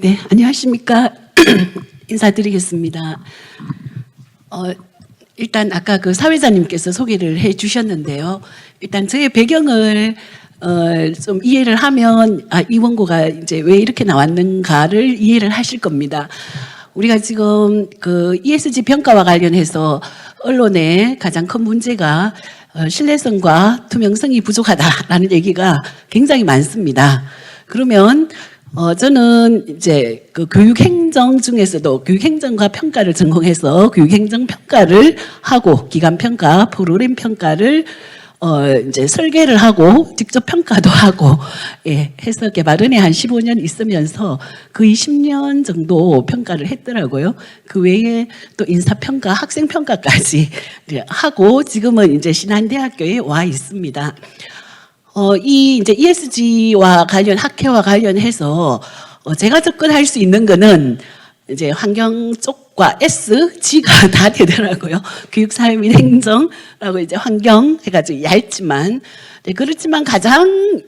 네, 안녕하십니까. 인사드리겠습니다. 일단 아까 그 사회자님께서 소개를 해 주셨는데요. 일단 저의 배경을 좀 이해를 하면 이 원고가 이제 왜 이렇게 나왔는가를 이해를 하실 겁니다. 우리가 지금 그 ESG 평가와 관련해서 언론의 가장 큰 문제가 신뢰성과 투명성이 부족하다라는 얘기가 굉장히 많습니다. 그러면 저는 이제 그 교육행정 중에서도 교육행정과 평가를 전공해서 교육행정 평가를 하고 기간평가, 프로그램 평가를 이제 설계를 하고 직접 평가도 하고 해서 개발은에 한 15년 있으면서 거의 10년 정도 평가를 했더라고요. 그 외에 또 인사평가, 학생평가까지 하고 지금은 이제 신한대학교에 와 있습니다. 이 이제 ESG와 학회와 관련해서 제가 접근할 수 있는 거는 이제 환경 쪽과 S, G가 다 되더라고요. 교육, 사회 및 행정라고 이제 환경 해가지고 얇지만 그렇지만 가장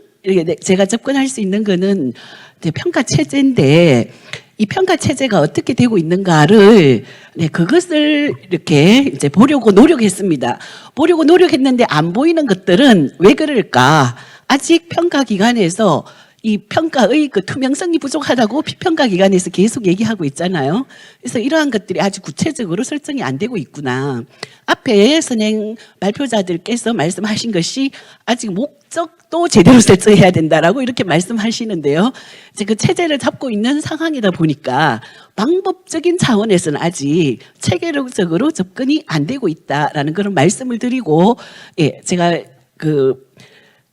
제가 접근할 수 있는 거는 이제 평가 체제인데 이 평가 체제가 어떻게 되고 있는가를 그것을 이렇게 이제 보려고 노력했습니다. 보려고 노력했는데 안 보이는 것들은 왜 그럴까? 아직 평가 기관에서 이 평가의 그 투명성이 부족하다고 비평가 기관에서 계속 얘기하고 있잖아요. 그래서 이러한 것들이 아주 구체적으로 설정이 안 되고 있구나. 앞에 선행 발표자들께서 말씀하신 것이 아직 목적도 제대로 설정해야 된다라고 이렇게 말씀하시는데요. 이제 그 체제를 잡고 있는 상황이다 보니까 방법적인 차원에서는 아직 체계적으로 접근이 안 되고 있다라는 그런 말씀을 드리고, 제가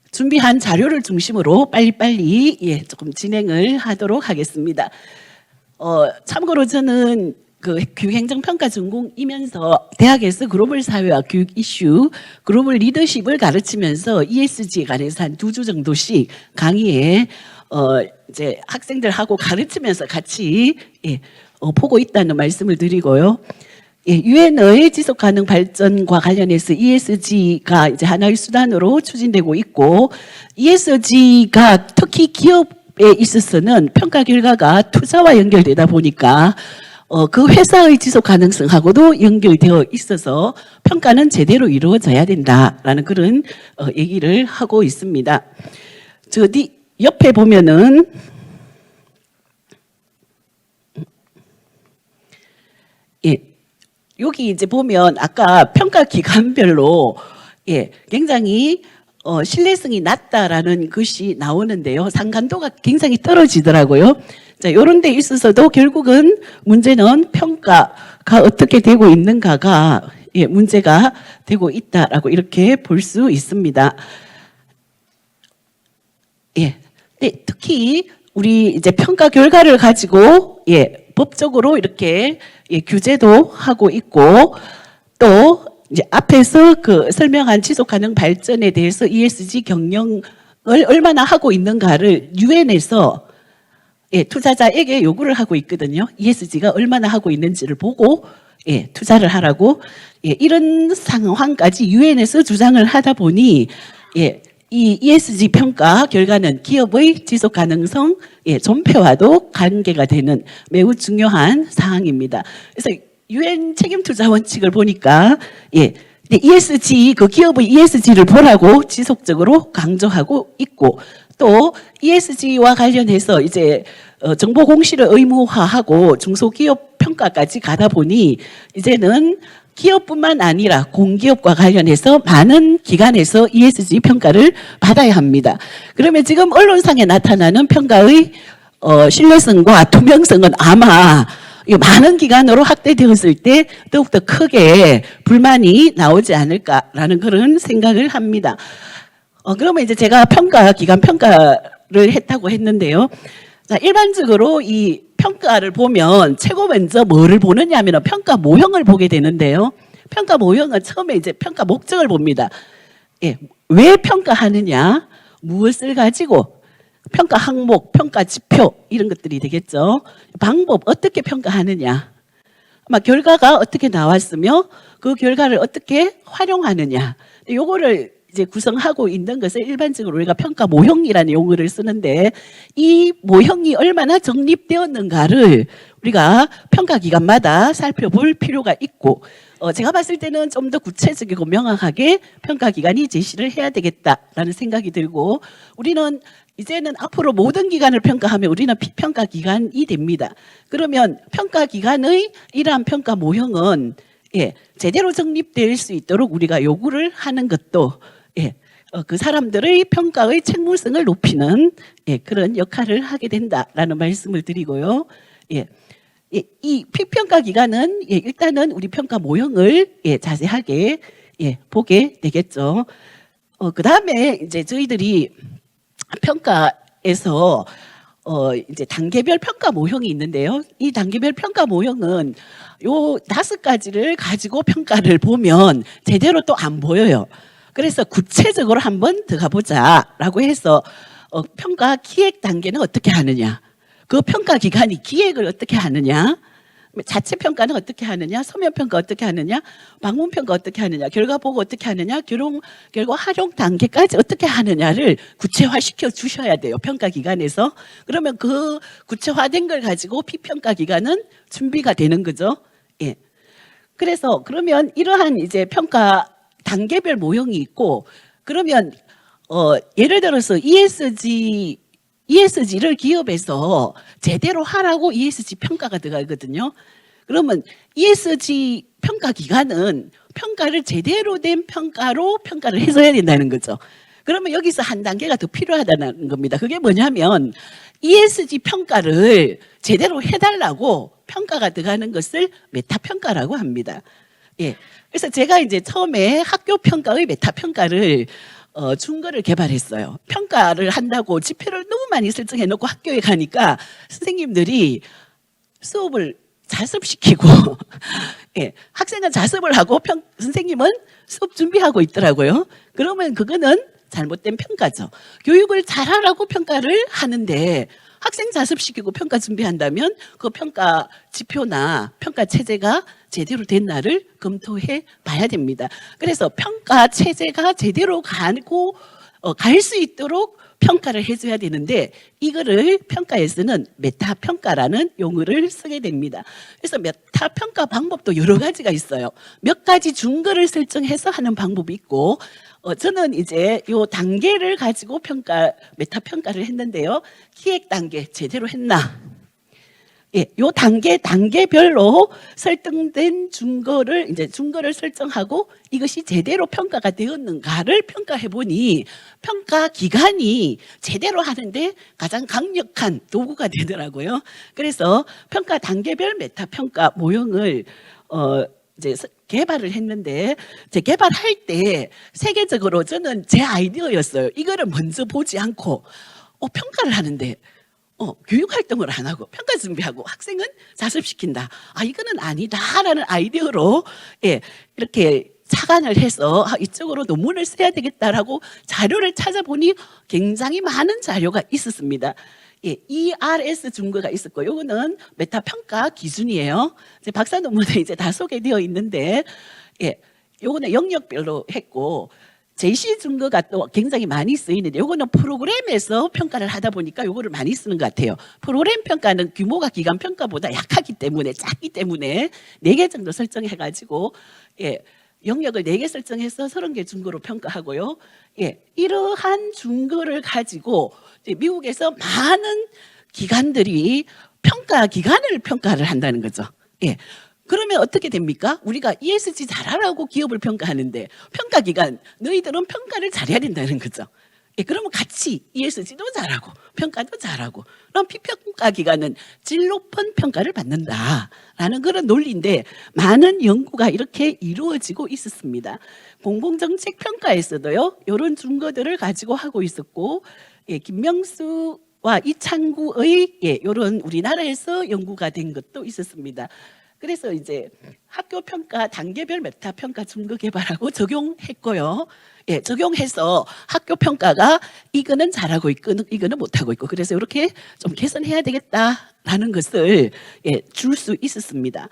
준비한 자료를 중심으로 빨리빨리 조금 진행을 하도록 하겠습니다. 참고로 저는 그 교육행정평가 전공이면서 대학에서 글로벌 사회와 교육 이슈, 글로벌 리더십을 가르치면서 ESG에 관해서 한 2주 정도씩 강의에 이제 학생들하고 가르치면서 같이 보고 있다는 말씀을 드리고요. 유엔의 지속가능 발전과 관련해서 ESG가 이제 하나의 수단으로 추진되고 있고, ESG가 특히 기업에 있어서는 평가 결과가 투자와 연결되다 보니까 그 회사의 지속 가능성하고도 연결되어 있어서 평가는 제대로 이루어져야 된다라는 그런 얘기를 하고 있습니다. 저 옆에 보면은 여기 이제 보면 아까 평가 기관별로 굉장히 신뢰성이 낮다라는 것이 나오는데요. 상관도가 굉장히 떨어지더라고요. 자, 요런 데 있어서도 결국은 문제는 평가가 어떻게 되고 있는가가 문제가 되고 있다라고 이렇게 볼 수 있습니다. 네, 특히 우리 이제 평가 결과를 가지고 법적으로 이렇게 규제도 하고 있고, 또 이제 앞에서 그 설명한 지속 가능 발전에 대해서 ESG 경영을 얼마나 하고 있는가를 유엔에서 투자자에게 요구를 하고 있거든요. ESG가 얼마나 하고 있는지를 보고 투자를 하라고 이런 상황까지 유엔에서 주장을 하다 보니 이 ESG 평가 결과는 기업의 지속 가능성 존폐와도 관계가 되는 매우 중요한 사항입니다. 그래서 유엔 책임 투자 원칙을 보니까 ESG 그 기업의 ESG를 보라고 지속적으로 강조하고 있고, 또 ESG와 관련해서 이제 정보 공시를 의무화하고 중소기업 평가까지 가다 보니 이제는 기업뿐만 아니라 공기업과 관련해서 많은 기관에서 ESG 평가를 받아야 합니다. 그러면 지금 언론상에 나타나는 평가의 신뢰성과 투명성은 아마 많은 기관으로 확대되었을 때 더욱더 크게 불만이 나오지 않을까라는 그런 생각을 합니다. 그러면 이제 제가 기관 평가를 했다고 했는데요. 자, 일반적으로 이 평가를 보면 최고 먼저 뭐를 보느냐 하면 평가 모형을 보게 되는데요. 평가 모형은 처음에 이제 평가 목적을 봅니다. 왜 평가하느냐, 무엇을 가지고, 평가 항목, 평가 지표 이런 것들이 되겠죠. 방법, 어떻게 평가하느냐, 아마 결과가 어떻게 나왔으며 그 결과를 어떻게 활용하느냐, 요거를 이제 구성하고 있는 것을 일반적으로 우리가 평가 모형이라는 용어를 쓰는데, 이 모형이 얼마나 정립되었는가를 우리가 평가 기관마다 살펴볼 필요가 있고, 제가 봤을 때는 좀 더 구체적이고 명확하게 평가 기관이 제시를 해야 되겠다라는 생각이 들고, 우리는 이제는 앞으로 모든 기관을 평가하면 우리는 비평가 기관이 됩니다. 그러면 평가 기관의 이러한 평가 모형은 제대로 정립될 수 있도록 우리가 요구를 하는 것도 그 사람들의 평가의 책무성을 높이는 그런 역할을 하게 된다라는 말씀을 드리고요. 이 피평가 기관은 일단은 우리 평가 모형을 자세하게 보게 되겠죠. 그 다음에 이제 저희들이 평가에서 이제 단계별 평가 모형이 있는데요. 이 단계별 평가 모형은 요 5가지를 가지고 평가를 보면 제대로 또 안 보여요. 그래서 구체적으로 한번 들어가 보자라고 해서 평가 기획 단계는 어떻게 하느냐, 그 평가 기관이 기획을 어떻게 하느냐, 자체 평가는 어떻게 하느냐, 서면 평가 어떻게 하느냐, 방문 평가 어떻게 하느냐, 결과 보고 어떻게 하느냐, 결과 활용 단계까지 어떻게 하느냐를 구체화시켜 주셔야 돼요, 평가 기관에서. 그러면 그 구체화된 걸 가지고 피평가 기관은 준비가 되는 거죠. 그래서 그러면 이러한 이제 평가 단계별 모형이 있고, 그러면 예를 들어서 ESG를 기업에서 제대로 하라고 ESG 평가가 들어가거든요. 그러면 ESG 평가 기관은 평가를 제대로 된 평가로 평가를 해줘야 된다는 거죠. 그러면 여기서 한 단계가 더 필요하다는 겁니다. 그게 뭐냐면 ESG 평가를 제대로 해달라고 평가가 들어가는 것을 메타 평가라고 합니다. 그래서 제가 이제 처음에 학교 평가의 메타 평가를 준거를 개발했어요. 평가를 한다고 지표를 너무 많이 설정해 놓고 학교에 가니까 선생님들이 수업을 자습시키고 학생은 자습을 하고 선생님은 수업 준비하고 있더라고요. 그러면 그거는 잘못된 평가죠. 교육을 잘하라고 평가를 하는데 학생 자습시키고 평가 준비한다면 그 평가 지표나 평가 체제가 제대로 됐나를 검토해 봐야 됩니다. 그래서 평가 체제가 제대로 가고 갈 수 있도록 평가를 해줘야 되는데, 이거를 평가에서는 메타 평가라는 용어를 쓰게 됩니다. 그래서 메타 평가 방법도 여러 가지가 있어요. 몇 가지 준거를 설정해서 하는 방법이 있고, 저는 이제 요 단계를 가지고 메타 평가를 했는데요. 기획 단계 제대로 했나? 요 단계별로 설정된 준거를 설정하고 이것이 제대로 평가가 되었는가를 평가해 보니 평가 기관이 제대로 하는데 가장 강력한 도구가 되더라고요. 그래서 평가 단계별 메타 평가 모형을 이제 개발을 했는데, 제 개발할 때 세계적으로 저는 제 아이디어였어요. 이거를 먼저 보지 않고 평가를 하는데 교육 활동을 안 하고 평가 준비하고 학생은 자습시킨다. 이거는 아니다라는 아이디어로 이렇게 착안을 해서 이쪽으로 논문을 써야 되겠다라고 자료를 찾아보니 굉장히 많은 자료가 있었습니다. ERS 준거가 있었고, 요거는 메타 평가 기준이에요. 이제 박사 논문에 이제 다 소개되어 있는데, 요거는 영역별로 했고, 제시 준거가 또 굉장히 많이 쓰이는데, 요거는 프로그램에서 평가를 하다 보니까 요거를 많이 쓰는 것 같아요. 프로그램 평가는 규모가 기관 평가보다 약하기 때문에, 작기 때문에 4개 정도 설정해가지고, 영역을 4개 설정해서 30개 준거로 평가하고요. 이러한 준거를 가지고 미국에서 많은 기관들이 평가 기관을 평가를 한다는 거죠. 그러면 어떻게 됩니까? 우리가 ESG 잘하라고 기업을 평가하는데 평가 기관, 너희들은 평가를 잘해야 된다는 거죠. 그러면 같이 ESG도 잘하고 평가도 잘하고, 그럼 피평가 기관은 질 높은 평가를 받는다라는 그런 논리인데, 많은 연구가 이렇게 이루어지고 있었습니다. 공공정책 평가에서도요, 이런 준거들을 가지고 하고 있었고, 김명수와 이창구의 이런 우리나라에서 연구가 된 것도 있었습니다. 그래서 이제 학교 평가 단계별 메타 평가 준거 개발하고 적용했고요. 적용해서 학교 평가가 이거는 잘하고 있고 이거는 못하고 있고, 그래서 이렇게 좀 개선해야 되겠다라는 것을 줄 수 있었습니다.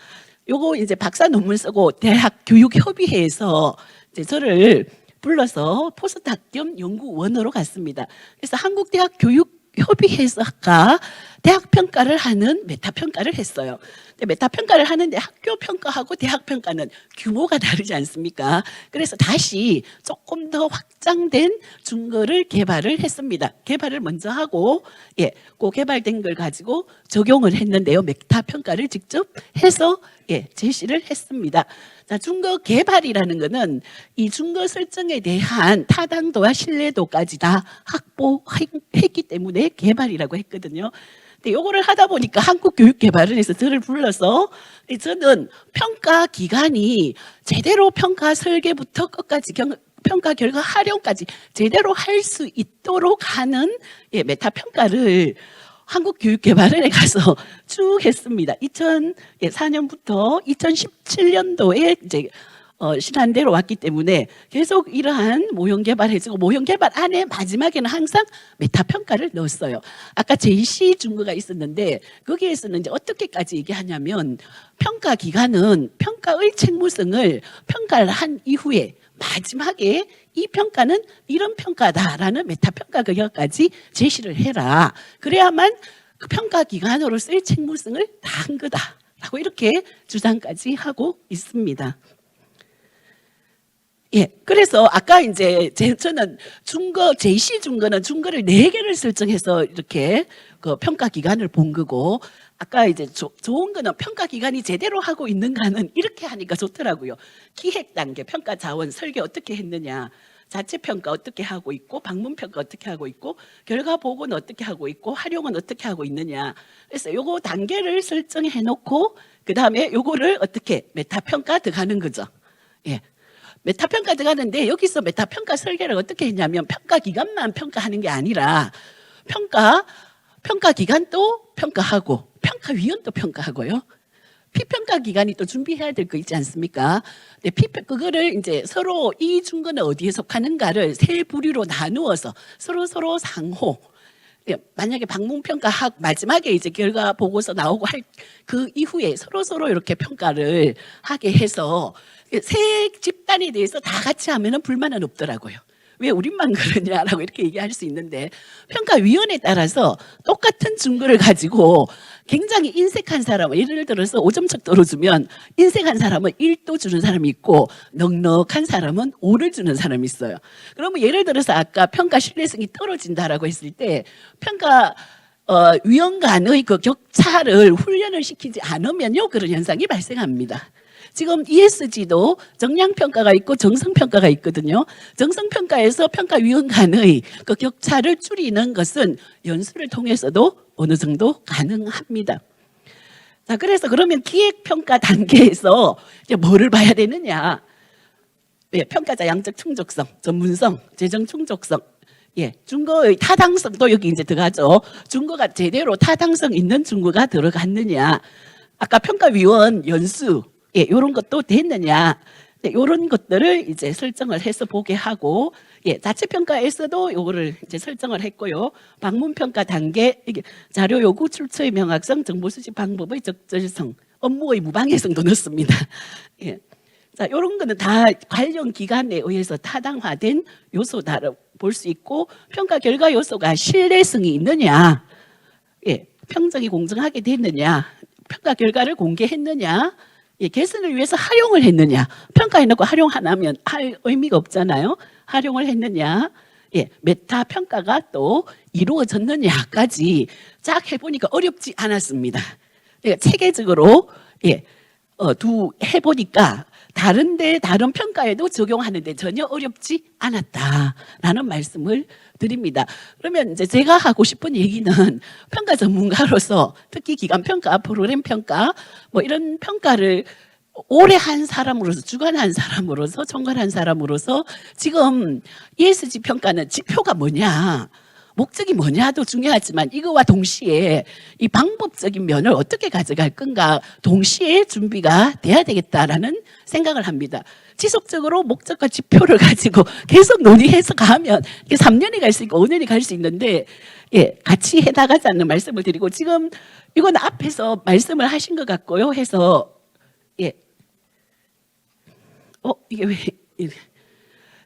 요거 이제 박사 논문 쓰고 대학 교육협의회에서 이제 저를 불러서 포스닥 겸 연구원으로 갔습니다. 그래서 한국대학교육협의회가 대학 평가를 하는 메타 평가를 했어요. 근데 메타 평가를 하는데 학교 평가하고 대학 평가는 규모가 다르지 않습니까? 그래서 다시 조금 더 확장된 준거를 개발을 했습니다. 개발을 먼저 하고 그 개발된 걸 가지고 적용을 했는데요. 메타 평가를 직접 해서 제시를 했습니다. 자, 준거 개발이라는 거는 이 준거 설정에 대한 타당도와 신뢰도까지 다 확보했기 때문에 개발이라고 했거든요. 근데 요거를 하다 보니까 한국교육개발원에서 저를 불러서 저는 평가 기간이 제대로 평가 설계부터 끝까지 평가 결과 활용까지 제대로 할 수 있도록 하는 메타 평가를 한국교육개발원에 가서 쭉 했습니다. 2004년부터 2017년도에 이제 신한대로 왔기 때문에 계속 이러한 모형 개발해주고 모형 개발 안에 마지막에는 항상 메타 평가를 넣었어요. 아까 제시 준거가 있었는데 거기에서는 이제 어떻게까지 얘기하냐면 평가 기간은 평가의 책무성을 평가를 한 이후에 마지막에 이 평가는 이런 평가다라는 메타 평가 결과까지 제시를 해라. 그래야만 그 평가 기관으로서의 책무성을 다한 거다라고 이렇게 주장까지 하고 있습니다. 그래서 아까 이제 저는 제시 준거는 준거를 4개를 설정해서 이렇게 그 평가 기간을 본 거고, 아까 이제 좋은 거는 평가 기간이 제대로 하고 있는가는 이렇게 하니까 좋더라고요. 기획 단계, 평가 자원, 설계 어떻게 했느냐, 자체 평가 어떻게 하고 있고, 방문 평가 어떻게 하고 있고, 결과 보고는 어떻게 하고 있고, 활용은 어떻게 하고 있느냐. 그래서 요거 단계를 설정해 놓고 그 다음에 요거를 어떻게 메타 평가 들어가는 거죠. 메타 평가 들어가는데 여기서 메타 평가 설계를 어떻게 했냐면 평가 기간만 평가하는 게 아니라 평가 기간도 평가하고 평가위원도 평가하고요. 피평가 기간이 또 준비해야 될 거 있지 않습니까? 그거를 이제 서로 이 준거는 어디에 속하는가를 세 부류로 나누어서 서로 상호. 만약에 방문평가하고 마지막에 이제 결과 보고서 나오고 할 그 이후에 서로 이렇게 평가를 하게 해서 세 집단에 대해서 다 같이 하면은 불만은 없더라고요. 왜 우리만 그러냐라고 이렇게 얘기할 수 있는데, 평가위원회에 따라서 똑같은 준거를 가지고 굉장히 인색한 사람은, 예를 들어서 5점 척도로 주면 인색한 사람은 1도 주는 사람이 있고 넉넉한 사람은 5를 주는 사람이 있어요. 그러면 예를 들어서 아까 평가 신뢰성이 떨어진다라고 했을 때 위원 간의 그 격차를 훈련을 시키지 않으면요, 그런 현상이 발생합니다. 지금 ESG도 정량평가가 있고 정성평가가 있거든요. 정성평가에서 평가위원 간의 그 격차를 줄이는 것은 연수를 통해서도 어느 정도 가능합니다. 자, 그래서 그러면 기획평가 단계에서 이제 뭐를 봐야 되느냐. 평가자 양적 충족성, 전문성, 재정 충족성, 준거의 타당성도 여기 이제 들어가죠. 준거가 제대로 타당성 있는 준거가 들어갔느냐. 아까 평가위원 연수, 이런 것도 됐느냐. 이런 것들을 이제 설정을 해서 보게 하고, 자체 평가에서도 요거를 이제 설정을 했고요. 방문 평가 단계, 이게 자료 요구 출처의 명확성, 정보 수집 방법의 적절성, 업무의 무방해성도 넣습니다. 자, 이런 거는 다 관련 기관에 의해서 타당화된 요소다라고 볼 수 있고, 평가 결과 요소가 신뢰성이 있느냐, 평정이 공정하게 됐느냐, 평가 결과를 공개했느냐, 개선을 위해서 활용을 했느냐, 평가해놓고 활용 안 하면 할 의미가 없잖아요. 활용을 했느냐, 메타 평가가 또 이루어졌느냐까지 쫙 해보니까 어렵지 않았습니다. 그러니까 체계적으로 해보니까 다른 평가에도 적용하는데 전혀 어렵지 않았다라는 말씀을 드립니다. 그러면 이제 제가 하고 싶은 얘기는 평가 전문가로서 특히 기간 평가, 프로그램 평가, 뭐 이런 평가를 오래 한 사람으로서, 주관한 사람으로서, 총괄한 사람으로서 지금 ESG 평가는 지표가 뭐냐, 목적이 뭐냐도 중요하지만 이거와 동시에 이 방법적인 면을 어떻게 가져갈 건가 동시에 준비가 돼야 되겠다라는 생각을 합니다. 지속적으로 목적과 지표를 가지고 계속 논의해서 가면 이게 3년이 갈 수 있고 5년이 갈 수 있는데, 같이 해나가자는 말씀을 드리고, 지금 이건 앞에서 말씀을 하신 것 같고요 해서 이게 왜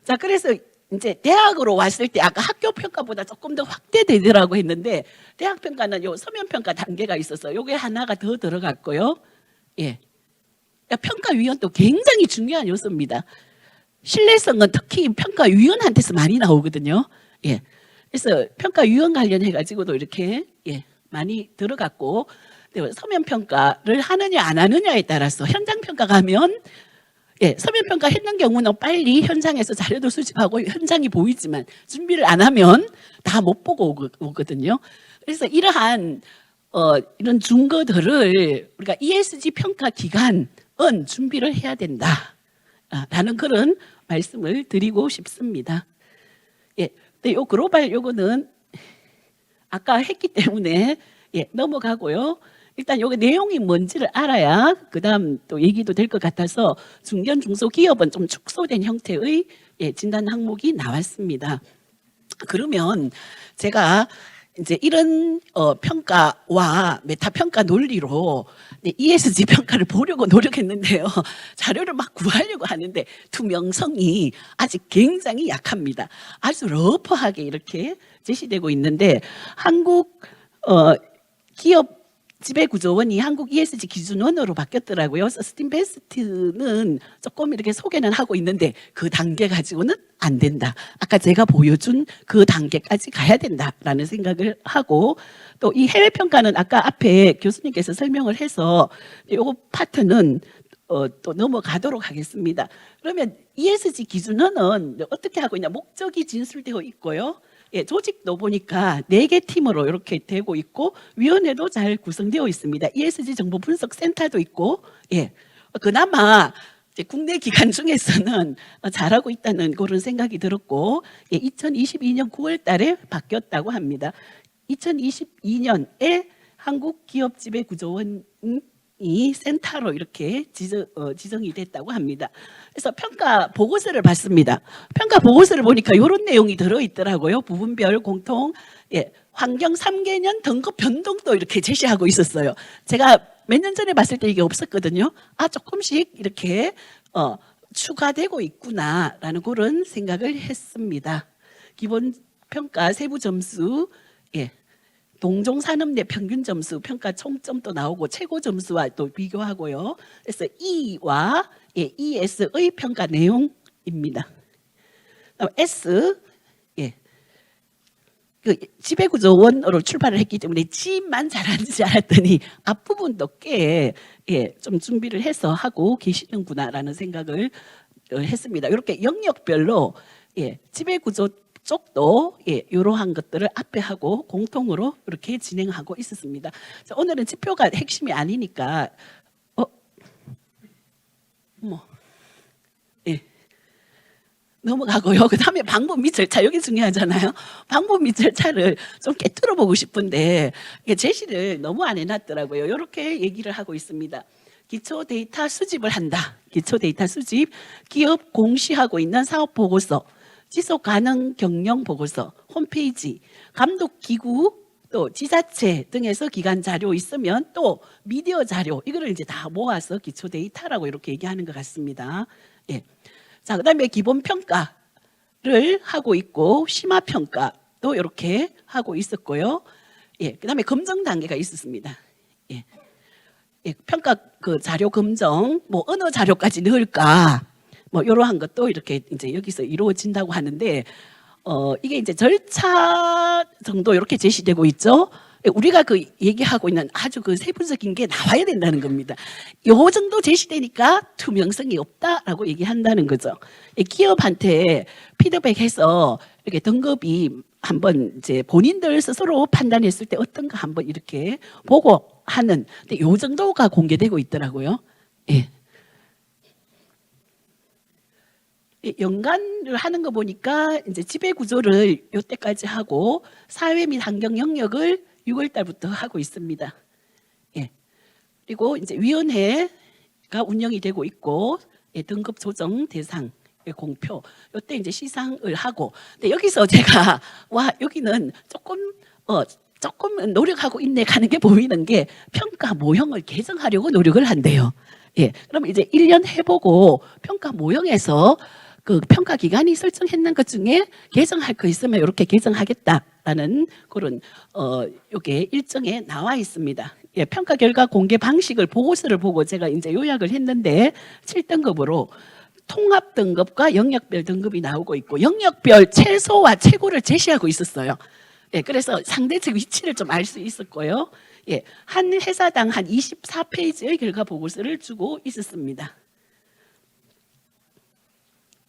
자, 그래서 이제 대학으로 왔을 때 아까 학교 평가보다 조금 더 확대되더라고 했는데 대학 평가는 요 서면 평가 단계가 있어서 요게 하나가 더 들어갔고요. 예. 그러니까 평가위원도 굉장히 중요한 요소입니다. 신뢰성은 특히 평가위원한테서 많이 나오거든요. 예. 그래서 평가위원 관련해 가지고도 이렇게 예, 많이 들어갔고 서면 평가를 하느냐 안 하느냐에 따라서 현장 평가 가면 예, 서면 평가 했는 경우는 빨리 현장에서 자료도 수집하고 현장이 보이지만 준비를 안 하면 다 못 보고 오거든요. 그래서 이러한 이런 증거들을 우리가 ESG 평가 기간은 준비를 해야 된다. 라는 그런 말씀을 드리고 싶습니다. 예, 근데 요 글로벌 요거는 아까 했기 때문에 예, 넘어가고요. 일단 여기 내용이 뭔지를 알아야 그다음 또 얘기도 될 것 같아서 중견 중소기업은 좀 축소된 형태의 예, 진단 항목이 나왔습니다. 그러면 제가 이제 이런 평가와 메타 평가 논리로 ESG 평가를 보려고 노력했는데요. 자료를 막 구하려고 하는데 투명성이 아직 굉장히 약합니다. 아주 러프하게 이렇게 제시되고 있는데 한국 기업 지배구조원이 한국 ESG 기준원으로 바뀌었더라고요. 서스틴 베스트는 조금 이렇게 소개는 하고 있는데 그 단계 가지고는 안 된다. 아까 제가 보여준 그 단계까지 가야 된다라는 생각을 하고 또 이 해외 평가는 아까 앞에 교수님께서 설명을 해서 요거 파트는 또 넘어가도록 하겠습니다. 그러면 ESG 기준원은 어떻게 하고 있냐? 목적이 진술되어 있고요. 예, 조직도 보니까 4개 팀으로 이렇게 되고 있고 위원회도 잘 구성되어 있습니다. ESG 정보 분석 센터도 있고 예, 그나마 이제 국내 기관 중에서는 잘하고 있다는 그런 생각이 들었고 예, 2022년 9월 달에 바뀌었다고 합니다. 2022년에 한국기업지배구조원이 센터로 이렇게 지정이 됐다고 합니다. 그래서 평가 보고서를 봤습니다. 평가 보고서를 보니까 이런 내용이 들어있더라고요. 부분별 공통 예, 환경 3개년 등급 변동도 이렇게 제시하고 있었어요. 제가 몇 년 전에 봤을 때 이게 없었거든요. 아, 조금씩 이렇게 추가되고 있구나라는 그런 생각을 했습니다. 기본 평가 세부 점수 예. 동종 산업 내 평균 점수 평가 총점도 나오고 최고 점수와 또 비교하고요. 그래서 E와 예, ES의 평가 내용입니다. S 예. 그 지배구조원으로 출발을 했기 때문에 G만 잘하는지 알았더니 앞부분도 꽤 예, 좀 준비를 해서 하고 계시는구나라는 생각을 했습니다. 이렇게 영역별로 예, 지배구조 쪽도 예, 이러한 것들을 앞에 하고 공통으로 이렇게 진행하고 있었습니다. 자, 오늘은 지표가 핵심이 아니니까 예, 넘어가고요. 그 다음에 방법 및 절차 여기 중요하잖아요. 방법 및 절차를 좀 깨뜨려 보고 싶은데 이게 제시를 너무 안 해놨더라고요. 이렇게 얘기를 하고 있습니다. 기초 데이터 수집을 한다. 기초 데이터 수집, 기업 공시하고 있는 사업 보고서, 지속 가능 경영 보고서, 홈페이지, 감독 기구, 또 지자체 등에서 기관 자료 있으면 또 미디어 자료 이거를 이제 다 모아서 기초 데이터라고 이렇게 얘기하는 것 같습니다. 예. 자, 그다음에 기본 평가를 하고 있고 심화 평가도 이렇게 하고 있었고요. 예. 그다음에 검증 단계가 있었습니다. 예. 예. 평가 그 자료 검증 뭐 어느 자료까지 넣을까? 뭐 이러한 것도 이렇게 이제 여기서 이루어진다고 하는데 이게 이제 절차 정도 이렇게 제시되고 있죠. 우리가 그 얘기하고 있는 아주 그 세부적인 게 나와야 된다는 겁니다. 요 정도 제시되니까 투명성이 없다라고 얘기한다는 거죠. 기업한테 피드백해서 이렇게 등급이 한번 이제 본인들 스스로 판단했을 때 어떤가 한번 이렇게 보고 하는 근데 요 정도가 공개되고 있더라고요. 예. 연관을 하는 거 보니까 이제 지배 구조를 요때까지 하고 사회 및 환경 영역을 6월 달부터 하고 있습니다. 예. 그리고 이제 위원회가 운영이 되고 있고 예, 등급 조정 대상 공표 요때 이제 시상을 하고 근데 여기서 제가 와 여기는 조금 노력하고 있네 가는 게 보이는 게 평가 모형을 개정하려고 노력을 한대요. 예. 그럼 이제 1년 해보고 평가 모형에서 그 평가 기간이 설정했는 것 중에 개정할 거 있으면 이렇게 개정하겠다라는 그런 요게 일정에 나와 있습니다. 예, 평가 결과 공개 방식을 보고서를 보고 제가 이제 요약을 했는데 7등급으로 통합 등급과 영역별 등급이 나오고 있고 영역별 최소와 최고를 제시하고 있었어요. 예, 그래서 상대적 위치를 좀 알 수 있었고요. 예, 한 회사당 한 24페이지의 결과 보고서를 주고 있었습니다.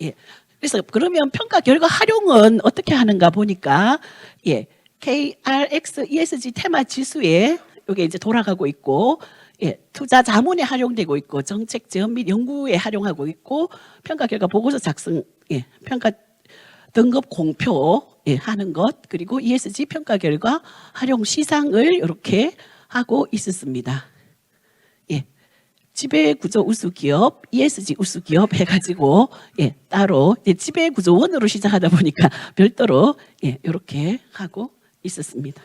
예, 그래서 그러면 평가 결과 활용은 어떻게 하는가 보니까 예, KRX ESG 테마 지수에 이게 이제 돌아가고 있고 예, 투자 자문에 활용되고 있고 정책 제언 및 연구에 활용하고 있고 평가 결과 보고서 작성, 예, 평가 등급 공표 예, 하는 것 그리고 ESG 평가 결과 활용 시상을 이렇게 하고 있었습니다. 예, 지배구조 우수기업, ESG 우수기업 해가지고 예, 따로 예, 지배구조 원으로 시작하다 보니까 별도로 예, 이렇게 하고 있었습니다.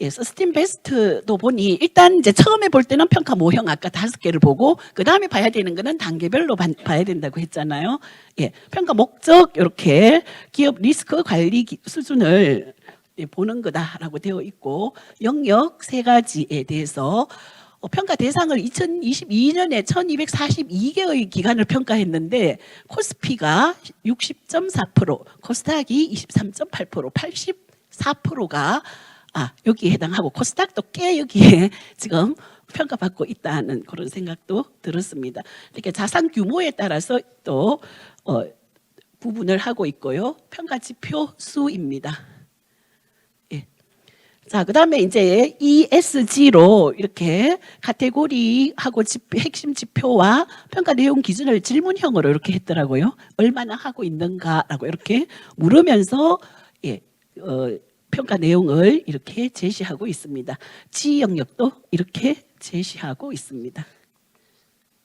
예, 서스틴 베스트도 보니 일단 이제 처음에 볼 때는 평가 모형 아까 5개를 보고 그 다음에 봐야 되는 거는 단계별로 봐야 된다고 했잖아요. 예, 평가 목적 이렇게 기업 리스크 관리 수준을 보는 거다라고 되어 있고 영역 3가지에 대해서 평가 대상을 2022년에 1242개의 기관을 평가했는데 코스피가 60.4%, 코스닥이 23.8%, 84%가 여기에 해당하고 코스닥도 꽤 여기에 지금 평가받고 있다는 그런 생각도 들었습니다. 이렇게 자산 규모에 따라서 또 구분을 하고 있고요. 평가 지표 수입니다. 예. 자, 그다음에 이제 ESG로 이렇게 카테고리하고 핵심 지표와 평가 내용 기준을 질문형으로 이렇게 했더라고요. 얼마나 하고 있는가라고 이렇게 물으면서 예, 평가 내용을 이렇게 제시하고 있습니다. G 영역도 이렇게 제시하고 있습니다.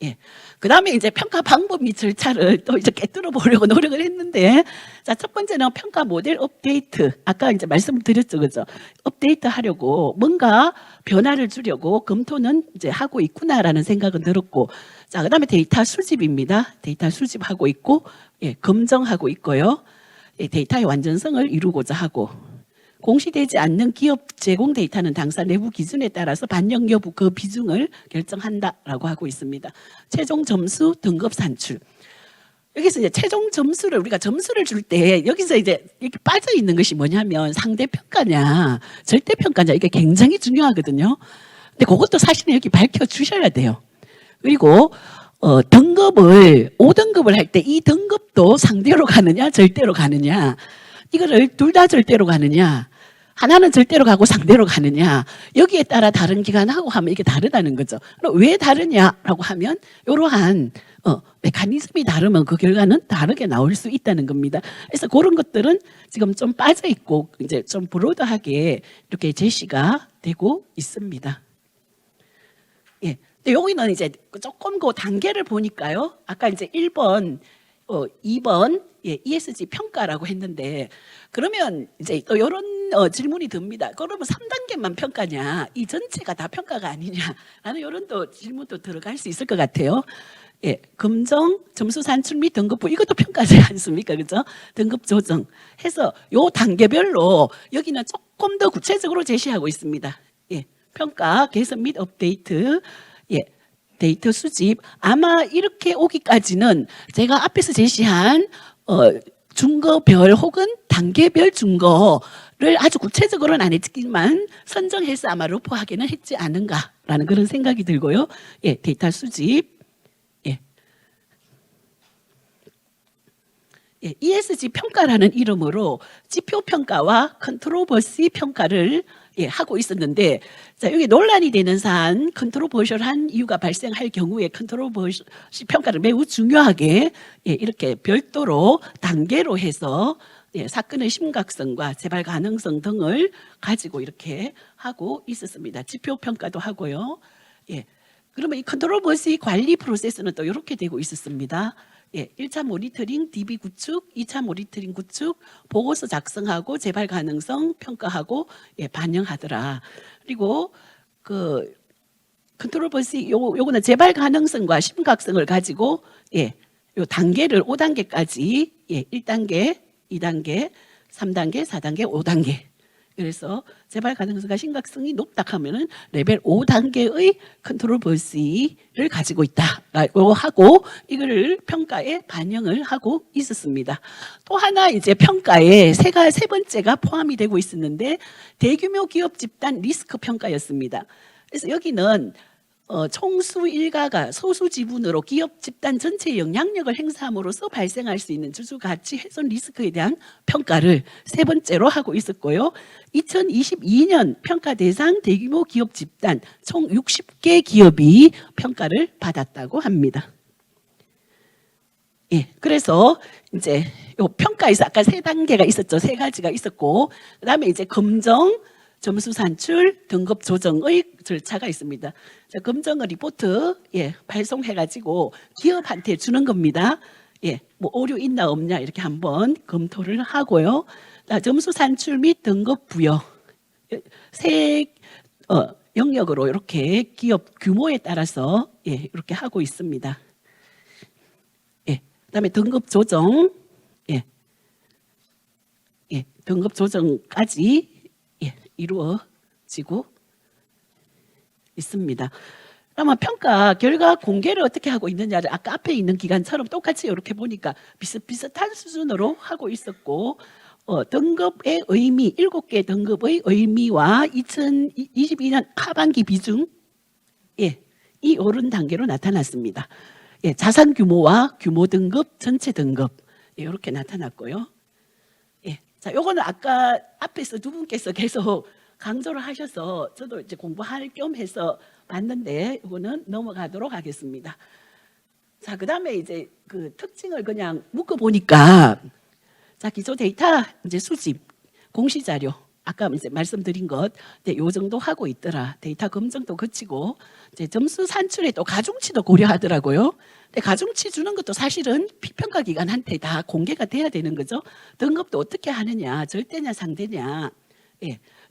예. 그 다음에 이제 평가 방법 및 절차를 또 이제 깨뚫어 보려고 노력을 했는데, 자, 첫 번째는 평가 모델 업데이트. 아까 이제 말씀드렸죠, 그죠? 업데이트 하려고 뭔가 변화를 주려고 검토는 이제 하고 있구나라는 생각은 들었고, 자, 그 다음에 데이터 수집입니다. 데이터 수집하고 있고, 예, 검정하고 있고요. 예, 데이터의 완전성을 이루고자 하고, 공시되지 않는 기업 제공 데이터는 당사 내부 기준에 따라서 반영 여부 그 비중을 결정한다라고 하고 있습니다. 최종 점수 등급 산출. 여기서 이제 최종 점수를 우리가 점수를 줄 때 여기서 이제 이렇게 빠져 있는 것이 뭐냐면 상대 평가냐 절대 평가냐 이게 굉장히 중요하거든요. 근데 그것도 사실은 여기 밝혀 주셔야 돼요. 그리고 등급을 5등급을 할 때 이 등급도 상대로 가느냐 절대로 가느냐 이거를 둘 다 절대로 가느냐 하나는 절대로 가고 상대로 가느냐 여기에 따라 다른 기관하고 하면 이게 다르다는 거죠. 왜 다르냐라고 하면 이러한 메커니즘이 다르면 그 결과는 다르게 나올 수 있다는 겁니다. 그래서 그런 것들은 지금 좀 빠져 있고 이제 좀 브로드하게 이렇게 제시가 되고 있습니다. 예. 근데 여기는 이제 조금 그 단계를 보니까요. 아까 이제 1번, 2번 예, ESG 평가라고 했는데 그러면 이제 또 이런 질문이 듭니다. 그러면 3단계만 평가냐? 이 전체가 다 평가가 아니냐? 라는 이런 또 질문도 들어갈 수 있을 것 같아요. 예, 검정, 점수 산출 및 등급부 이것도 평가지 않습니까? 그죠? 등급 조정 해서 요 단계별로 여기는 조금 더 구체적으로 제시하고 있습니다. 예, 평가 개선 및 업데이트 예, 데이터 수집 아마 이렇게 오기까지는 제가 앞에서 제시한 준거별 혹은 단계별 준거를 아주 구체적으로는 안 했지만 선정해서 아마 루프하게는 했지 않은가라는 그런 생각이 들고요. 예, 데이터 수집 예. 예, ESG 평가라는 이름으로 지표 평가와 컨트로버시 평가를 예, 하고 있었는데 자, 여기 논란이 되는 사안 컨트로버셜한 이유가 발생할 경우에 컨트로버시 평가를 매우 중요하게 예, 이렇게 별도로 단계로 해서 예, 사건의 심각성과 재발 가능성 등을 가지고 이렇게 하고 있었습니다. 지표 평가도 하고요. 예, 그러면 이 컨트로버시 관리 프로세스는 또 이렇게 되고 있었습니다. 예, 1차 모니터링 DB 구축, 2차 모니터링 구축, 보고서 작성하고 재발 가능성 평가하고 예, 반영하더라. 그리고 그 컨트롤버시 요거는 재발 가능성과 심각성을 가지고 예, 요 단계를 5단계까지 1단계, 2단계, 3단계, 4단계, 5단계. 그래서 재발 가능성과 심각성이 높다 하면은 레벨 5단계의 컨트롤 볼시를 가지고 있다라고 하고 이거를 평가에 반영을 하고 있었습니다. 또 하나 이제 평가에 세 번째가 포함이 되고 있었는데 대규모 기업 집단 리스크 평가였습니다. 그래서 여기는 총수 일가가 소수 지분으로 기업 집단 전체의 영향력을 행사함으로써 발생할 수 있는 주주 가치 훼손 리스크에 대한 평가를 세 번째로 하고 있었고요. 2022년 평가 대상 대규모 기업 집단 총 60개 기업이 평가를 받았다고 합니다. 예, 그래서 이제 요 평가에서 아까 세 단계가 있었죠. 세 가지가 있었고, 그다음에 이제 검정, 점수 산출, 등급 조정의 절차가 있습니다. 자, 검정의 리포트 발송해가지고 기업한테 주는 겁니다. 뭐 오류 있나 없냐 이렇게 한번 검토를 하고요. 자, 점수 산출 및 등급 부여 세 영역으로 이렇게 기업 규모에 따라서 이렇게 하고 있습니다. 그다음에 등급 조정, 등급 조정까지 이루어지고 있습니다. 그러면 평가 결과 공개를 어떻게 하고 있느냐를 아까 앞에 있는 기간처럼 똑같이 이렇게 보니까 비슷비슷한 수준으로 하고 있었고 등급의 의미, 7개 등급의 의미와 2022년 하반기 비중 이 오른 단계로 나타났습니다. 자산 규모와 규모 등급, 전체 등급 이렇게 나타났고요. 자, 요거는 아까 앞에서 두 분께서 계속 강조를 하셔서 저도 이제 공부할 겸 해서 봤는데 이거는 넘어가도록 하겠습니다. 자, 그다음에 이제 그 특징을 그냥 묶어 보니까 자, 기초 데이터 이제 수집, 공시 자료 아까 이제 말씀드린 것, 요 정도 하고 있더라. 데이터 검증도 거치고 이제 점수 산출에 또 가중치도 고려하더라고요. 근데 가중치 주는 것도 사실은 피평가 기관한테 다 공개가 돼야 되는 거죠. 등급도 어떻게 하느냐, 절대냐, 상대냐,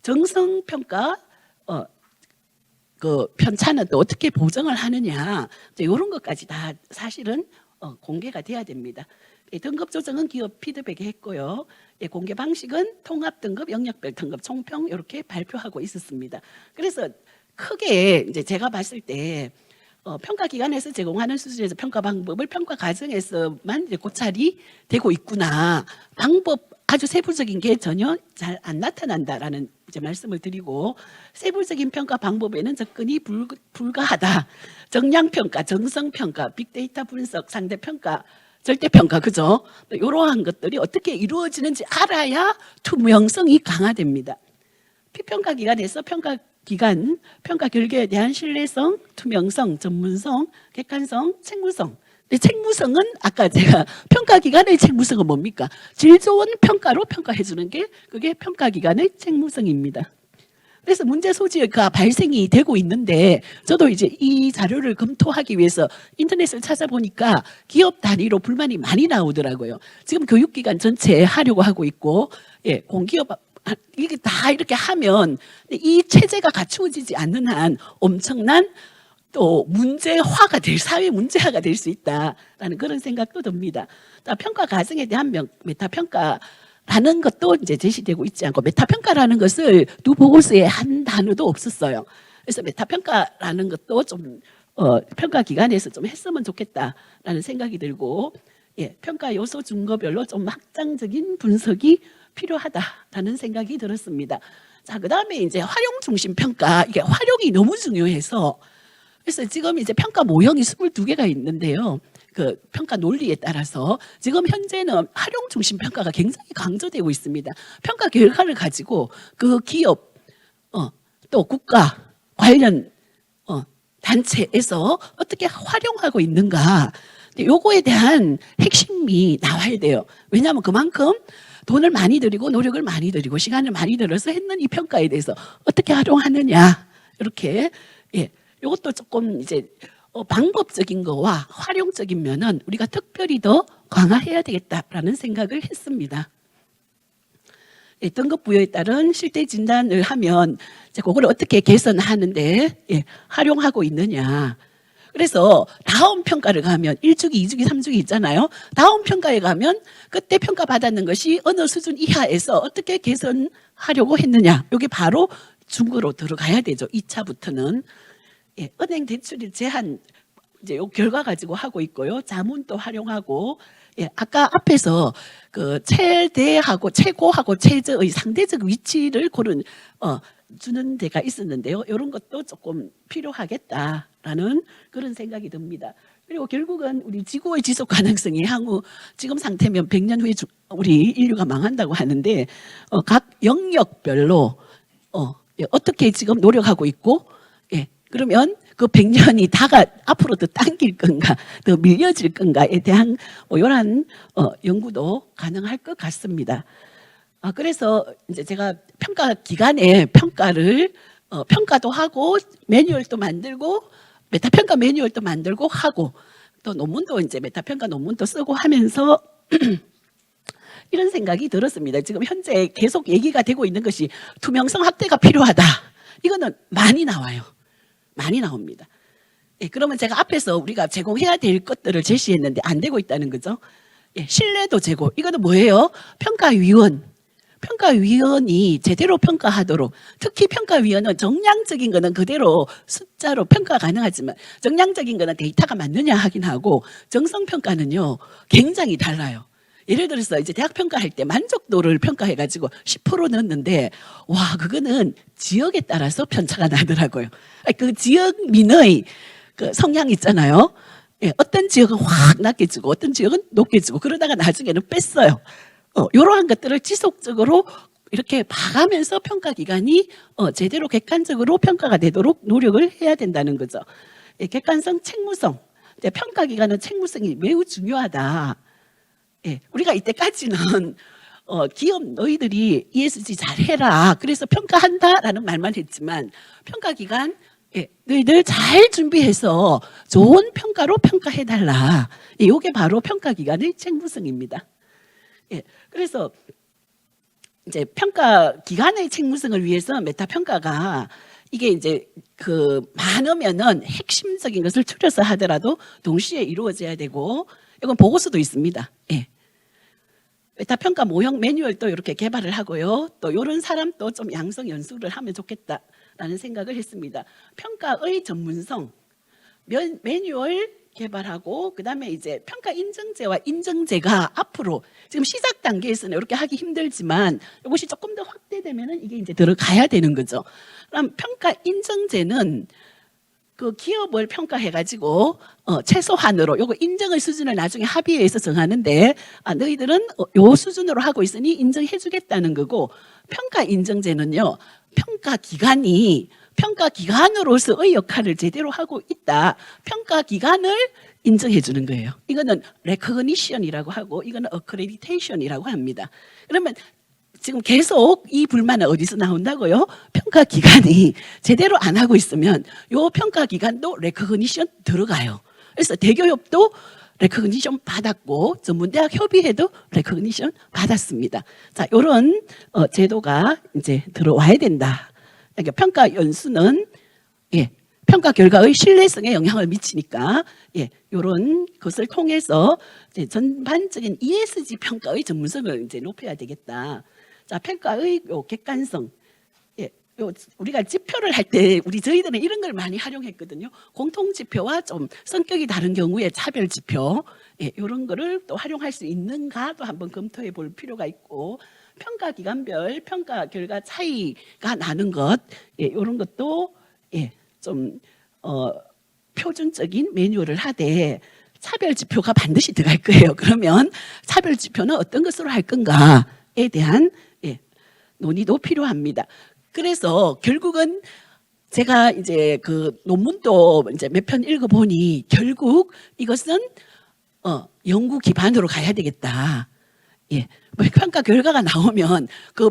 정성 평가, 그 편차는 또 어떻게 보정을 하느냐, 이런 것까지 다 사실은 공개가 돼야 됩니다. 등급 조정은 기업 피드백에 했고요. 공개 방식은 통합 등급, 영역별 등급, 총평 이렇게 발표하고 있었습니다. 그래서 크게 이제 제가 봤을 때 평가 기관에서 제공하는 수준에서 평가 방법을 평가 과정에서만 이제 고찰이 되고 있구나. 방법 아주 세부적인 게 전혀 잘 안 나타난다라는 이제 말씀을 드리고 세부적인 평가 방법에는 접근이 불가하다. 정량 평가, 정성 평가, 빅데이터 분석, 상대 평가, 절대 평가 그죠? 이러한 것들이 어떻게 이루어지는지 알아야 투명성이 강화됩니다. 피평가 기관에서 평가 기관, 평가 결과에 대한 신뢰성, 투명성, 전문성, 객관성, 책무성. 근데 책무성은 아까 제가 평가 기관의 책무성은 뭡니까? 질 좋은 평가로 평가해 주는 게 그게 평가 기관의 책무성입니다. 그래서 문제 소지가 발생이 되고 있는데 저도 이제 이 자료를 검토하기 위해서 인터넷을 찾아보니까 기업 단위로 불만이 많이 나오더라고요. 지금 교육기관 전체에 하려고 하고 있고 공기업 이게 다 이렇게 하면 이 체제가 갖추어지지 않는 한 엄청난 또 문제화가 사회 문제화가 될 수 있다라는 그런 생각도 듭니다. 평가 과정에 대한 메타 평가라는 것도 이제 제시되고 있지 않고 메타 평가라는 것을 두 보고서에 한 단어도 없었어요. 그래서 메타 평가라는 것도 좀 평가 기관에서 좀 했으면 좋겠다라는 생각이 들고 평가 요소 준거별로 좀 확장적인 분석이 필요하다라는 생각이 들었습니다. 자, 그다음에 이제 활용 중심 평가, 이게 활용이 너무 중요해서 그래서 지금 이제 평가 모형이 22개가 있는데요. 그 평가 논리에 따라서 지금 현재는 활용 중심 평가가 굉장히 강조되고 있습니다. 평가 결과를 가지고 그 기업 또 국가 관련 단체에서 어떻게 활용하고 있는가 요거에 대한 핵심이 나와야 돼요. 왜냐하면 그만큼 돈을 많이 들이고 노력을 많이 들이고 시간을 많이 들여서 했는 이 평가에 대해서 어떻게 활용하느냐 이렇게 이것도 조금 이제 방법적인 거와 활용적인 면은 우리가 특별히 더 강화해야 되겠다라는 생각을 했습니다. 등급 부여에 따른 실태 진단을 하면 이제 그걸 어떻게 개선하는데 활용하고 있느냐. 그래서 다음 평가를 가면 1주기, 2주기, 3주기 있잖아요. 다음 평가에 가면 그때 평가받았는 것이 어느 수준 이하에서 어떻게 개선하려고 했느냐. 이게 바로 중으로 들어가야 되죠. 2차부터는. 예, 은행 대출이 제한 이제 요 결과 가지고 하고 있고요. 자문도 활용하고, 예, 아까 앞에서 그 최대하고 최고하고 최저의 상대적 위치를 고른 주는 데가 있었는데요. 이런 것도 조금 필요하겠다라는 그런 생각이 듭니다. 그리고 결국은 우리 지구의 지속 가능성이 향후 지금 상태면 100년 후에 우리 인류가 망한다고 하는데 각 영역별로 예, 어떻게 지금 노력하고 있고, 예, 그러면 그 100년이 다가 앞으로 더 당길 건가, 더 밀려질 건가에 대한 이러한 연구도 가능할 것 같습니다. 그래서 이제 제가 평가 기간에 평가를 평가도 하고 매뉴얼도 만들고 메타평가 매뉴얼도 만들고 하고 또 논문도 이제 메타평가 논문도 쓰고 하면서 이런 생각이 들었습니다. 지금 현재 계속 얘기가 되고 있는 것이 투명성 확대가 필요하다. 이거는 많이 나와요. 많이 나옵니다. 예, 그러면 제가 앞에서 우리가 제공해야 될 것들을 제시했는데 안 되고 있다는 거죠. 예, 신뢰도 제고. 이거는 뭐예요? 평가위원. 평가위원이 제대로 평가하도록, 특히 평가위원은 정량적인 거는 그대로 숫자로 평가 가능하지만 정량적인 거는 데이터가 맞느냐 확인하고 정성평가는요 굉장히 달라요. 예를 들어서 이제 대학 평가할 때 만족도를 평가해가지고 10% 넣었는데 와 그거는 지역에 따라서 편차가 나더라고요. 그 지역민의 그 성향이 있잖아요. 예, 어떤 지역은 확 낮게 주고 어떤 지역은 높게 주고 그러다가 나중에는 뺐어요. 이러한 것들을 지속적으로 이렇게 봐가면서 평가 기관이 제대로 객관적으로 평가가 되도록 노력을 해야 된다는 거죠. 예, 객관성, 책무성. 평가 기관은 책무성이 매우 중요하다. 예, 우리가 이때까지는 기업 너희들이 ESG 잘해라. 그래서 평가한다라는 말만 했지만 평가 기관 예, 너희들 잘 준비해서 좋은 평가로 평가해달라. 예, 이게 바로 평가 기관의 책무성입니다. 예, 그래서 이제 평가 기관의 책무성을 위해서 메타 평가가 이게 이제 그 많으면은 핵심적인 것을 추려서 하더라도 동시에 이루어져야 되고 이건 보고서도 있습니다. 예. 메타 평가 모형 매뉴얼도 이렇게 개발을 하고요. 또 이런 사람도 좀 양성 연수를 하면 좋겠다라는 생각을 했습니다. 평가의 전문성 매뉴얼 개발하고 그다음에 이제 평가 인증제와 인증제가 앞으로 지금 시작 단계에서는 이렇게 하기 힘들지만 이것이 조금 더 확대되면은 이게 이제 들어가야 되는 거죠. 그럼 평가 인증제는 그 기업을 평가해가지고 최소한으로 요거 인정의 수준을 나중에 합의해서 정하는데 너희들은 요 수준으로 하고 있으니 인정해주겠다는 거고 평가 인정제는요 평가 기관이 평가 기관으로서의 역할을 제대로 하고 있다. 평가 기관을 인정해 주는 거예요. 이거는 레코그니션이라고 하고 이거는 어크레디테이션이라고 합니다. 그러면 지금 계속 이 불만은 어디서 나온다고요? 평가 기관이 제대로 안 하고 있으면 요 평가 기관도 레코그니션 들어가요. 그래서 대교협도 레코그니션 받았고 전문대학 협의회도 레코그니션 받았습니다. 자, 이런 제도가 이제 들어와야 된다. 그러니까 평가 연수는 예, 평가 결과의 신뢰성에 영향을 미치니까 예, 이런 것을 통해서 이제 전반적인 ESG 평가의 전문성을 이제 높여야 되겠다. 자, 평가의 요 객관성. 예, 요 우리가 지표를 할 때 저희들은 이런 걸 많이 활용했거든요. 공통 지표와 좀 성격이 다른 경우에 차별 지표. 예, 이런 거를 또 활용할 수 있는가도 한번 검토해 볼 필요가 있고 평가 기관별 평가 결과 차이가 나는 것, 예, 이런 것도 예, 좀 표준적인 매뉴얼을 하되 차별 지표가 반드시 들어갈 거예요. 그러면 차별 지표는 어떤 것으로 할 건가에 대한 예, 논의도 필요합니다. 그래서 결국은 제가 이제 그 논문도 이제 몇 편 읽어보니 결국 이것은 연구 기반으로 가야 되겠다. 예, 뭐 평가 결과가 나오면 그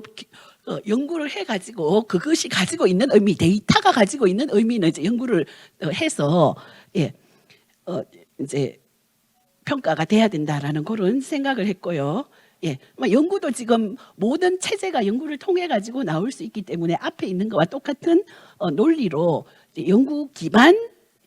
연구를 해가지고 그것이 가지고 있는 의미, 데이터가 가지고 있는 의미는 이제 연구를 해서 예, 이제 평가가 돼야 된다라는 그런 생각을 했고요. 예, 연구도 지금 모든 체제가 연구를 통해 가지고 나올 수 있기 때문에 앞에 있는 것과 똑같은 논리로 연구 기반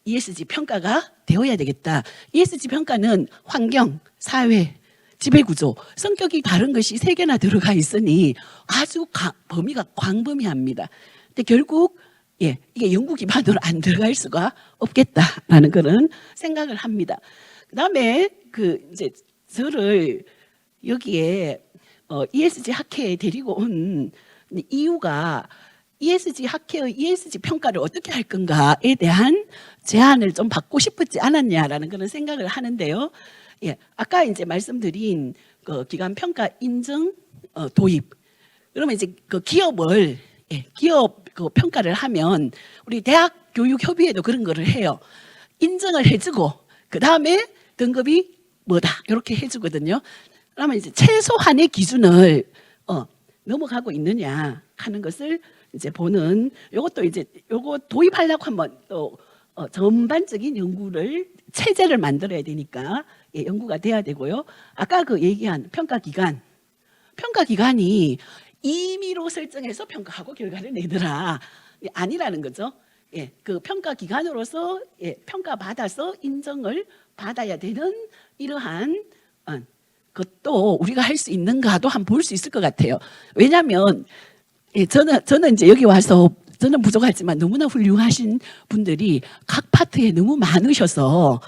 ESG 평가가 되어야 되겠다. ESG 평가는 환경, 사회, 지배구조, 성격이 다른 것이 3개나 들어가 있으니 아주 범위가 광범위합니다. 근데 결국 이게 연구 기반으로 안 들어갈 수가 없겠다라는 그런 생각을 합니다. 그다음에 이제 저를 여기에 ESG 학회에 데리고 온 이유가 ESG 학회의 ESG 평가를 어떻게 할 건가에 대한 제안을 좀 받고 싶지 않았냐라는 그런 생각을 하는데요. 아까 이제 말씀드린 그 기관 평가 인증 도입. 그러면 이제 그 기업을 기업 그 평가를 하면 우리 대학 교육 협의회도 그런 거를 해요. 인증을 해주고 그 다음에 등급이 뭐다 이렇게 해주거든요. 그러면 이제 최소한의 기준을 넘어가고 있느냐 하는 것을 이제 보는 요것도 이제 요거 도입하려고 하면 또 전반적인 연구를 체제를 만들어야 되니까 연구가 돼야 되고요. 아까 그 얘기한 평가기관이 임의로 설정해서 평가하고 결과를 내더라 아니라는 거죠. 그 평가기관으로서 평가받아서 인정을 받아야 되는 이러한 것도 우리가 할 수 있는가도 한번 볼 수 있을 것 같아요. 왜냐하면 저는 이제 여기 와서 저는 부족하지만 너무나 훌륭하신 분들이 각 파트에 너무 많으셔서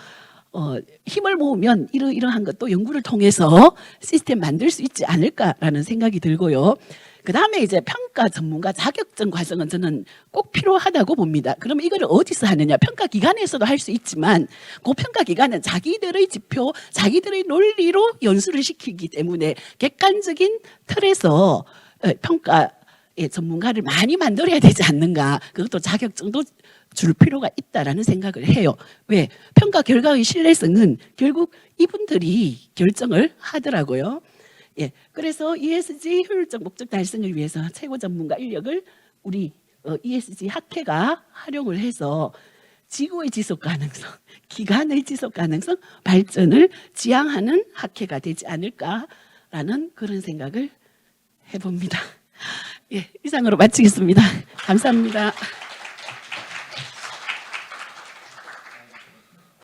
힘을 모으면 이러한 것도 연구를 통해서 시스템 만들 수 있지 않을까라는 생각이 들고요. 그 다음에 이제 평가 전문가 자격증 과정은 저는 꼭 필요하다고 봅니다. 그러면 이거를 어디서 하느냐? 평가기관에서도 할 수 있지만 그 평가기관은 자기들의 지표, 자기들의 논리로 연수를 시키기 때문에 객관적인 틀에서 평가 전문가를 많이 만들어야 되지 않는가. 그것도 자격증도 줄 필요가 있다라는 생각을 해요. 왜? 평가 결과의 신뢰성은 결국 이분들이 결정을 하더라고요. 그래서 ESG 효율적 목적 달성을 위해서 최고 전문가 인력을 우리 ESG 학회가 활용을 해서 지구의 지속 가능성, 기관의 지속 가능성 발전을 지향하는 학회가 되지 않을까라는 그런 생각을 해봅니다. 이상으로 마치겠습니다. 감사합니다.